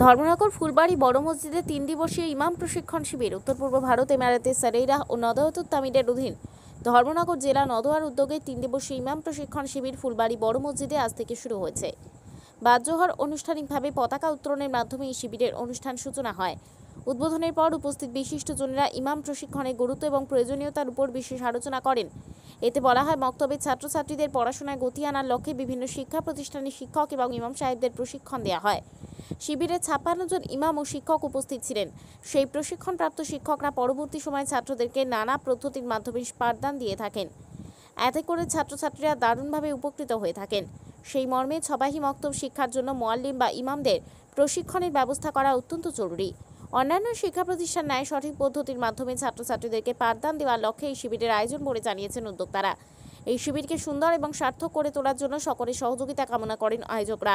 ধর্মনগর ফুলবাড়ি বড় মসজিদে 3 দিবসীয় ইমাম প্রশিক্ষণ শিবির। উত্তর পূর্ব ভারত এমারাতে সারেইরা ও নদওয়াতুত তামিরের অধীন ধর্মনগর জেলা নদোয়ার উদ্যোগে 3 দিবসীয় ইমাম প্রশিক্ষণ শিবির ফুলবাড়ি বড় মসজিদে আজ থেকে শুরু হয়েছে। বাদজোহর আনুষ্ঠানিকভাবে পতাকা উত্তোলনের মাধ্যমে এই শিবিরের অনুষ্ঠান সূচনা হয়। উদ্বোধনের পর উপস্থিত বিশিষ্টজনেরা ইমাম প্রশিক্ষণের গুরুত্ব এবং প্রয়োজনীয়তার উপর বিশেষ আলোচনা করেন। এতে বলা হয়, বক্তব্যে ছাত্রছাত্রীদের পড়াশোনায় গতি আনার লক্ষ্যে বিভিন্ন শিক্ষা প্রতিষ্ঠানের শিক্ষক এবং ইমাম সাহেবদের প্রশিক্ষণ দেওয়া হয়। শিবিরে 56 জন ইমাম ও শিক্ষক উপস্থিত ছিলেন। সেই প্রশিক্ষণপ্রাপ্ত শিক্ষকরা পরবর্তী সময়ে ছাত্রদেরকে নানা পদ্ধতির মাধ্যমে পাঠদান দিয়ে থাকেন। এতে করে ছাত্রছাত্রীরা দারুণভাবে উপকৃত হয়ে থাকেন। সেই মর্মে ছবাহি মক্তব শিক্ষার জন্য মুআল্লিম বা ইমামদের প্রশিক্ষণের ব্যবস্থা করা অত্যন্ত জরুরি। অন্যান্য শিক্ষা প্রতিষ্ঠান ন্যায় সঠিক পদ্ধতির মাধ্যমে ছাত্রছাত্রীদেরকে পাঠদান দেওয়ার লক্ষ্যে এই শিবিরের আয়োজন বলে জানিয়েছেন উদ্যোক্তারা। এই শিবিরকে সুন্দর এবং সার্থক করে তোলার জন্য সকলের সহযোগিতা কামনা করেন আয়োজকরা।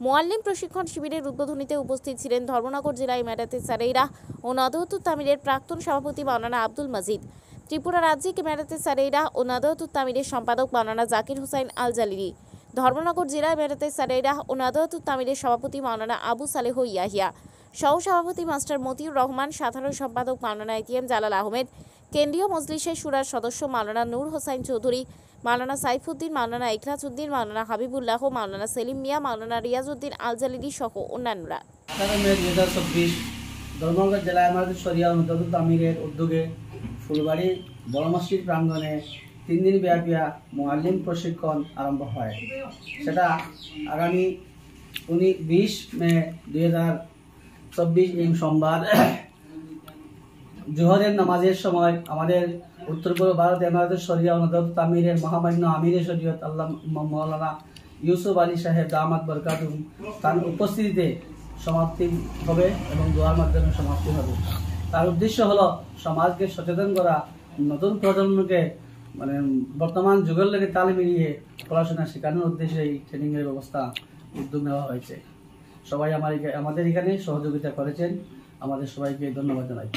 মুআল্লিম প্রশিক্ষণ শিবিরের উদ্বোধনীতে উপস্থিত ছিলেন ধর্মনগর জেলা ইমারাতে সারেইরা ও নদওয়াতুত তামিরের প্রাক্তন সভাপতি মাওলানা আব্দুল মজিদ, ত্রিপুরা রাজ্যিক ইমারাতে সারেইরা ও নদওয়াতুত তামিরের সম্পাদক মাওলানা জাকির হুসাইন আল জালিলি, ধর্মনগর জেলা ইমারাতে সারেইরা ও নদওয়াতুত তামিরের সভাপতি মাওলানা আবু সালেহ ইয়াহিয়া, সহ সভাপতি মাস্টার মতিউর রহমান, সাধারণ সম্পাদক মাওলানা এটিএম জালাল আহমেদ, কেন্দ্রীয় মজলিসের শুরার সদস্য মাওলানা নূর হোসাইন চৌধুরী, মাওলানা সাইফুদ্দিন, মাওলানা ইখলাস উদ্দিন, মাওলানা হাবিবুল্লাহ, মাওলানা সেলিম মিয়া, মাওলানা রিয়াজউদ্দিন আল জালিলি সহ অন্যান্যরা। 18 মে 2024 ধর্মনগর জেলা ইমারাতে শরিয়া ও নদওয়াতুত তামিরের উদ্যোগে ফুলবাড়ি বড় মসজিদ প্রাঙ্গণে 3 দিন ব্যাপী মুআল্লিম প্রশিক্ষণ আরম্ভ হয়। সেটা আগামী 20 মে 2024 সোমবার জোহরের নামাজের সময় আমাদের উত্তর পূর্ব ভারত এমারাতে শরিয়া ও নদওয়াতুত তামিরের মহামান্য আমিরে শরীয়ত আল্লাহ মাওলানা ইউসুফ আলী সাহেব দামাত বরকাতুহু তার উপস্থিতিতে সমাপ্তি হবে এবং দোয়ার মাধ্যমে সমাপ্তি হবে। তার উদ্দেশ্য হলো সমাজকে সচেতন করা, নতুন প্রজন্মকে বর্তমান যুগের লগে তাল মিলিয়ে পড়াশোনা শেখানোর উদ্দেশ্যে এই ট্রেনিংয়ের ব্যবস্থা উদ্যোগ নেওয়া হয়েছে। সবাই আমাদের এখানে সহযোগিতা করেছেন, আমাদের সবাইকে ধন্যবাদ জানাই।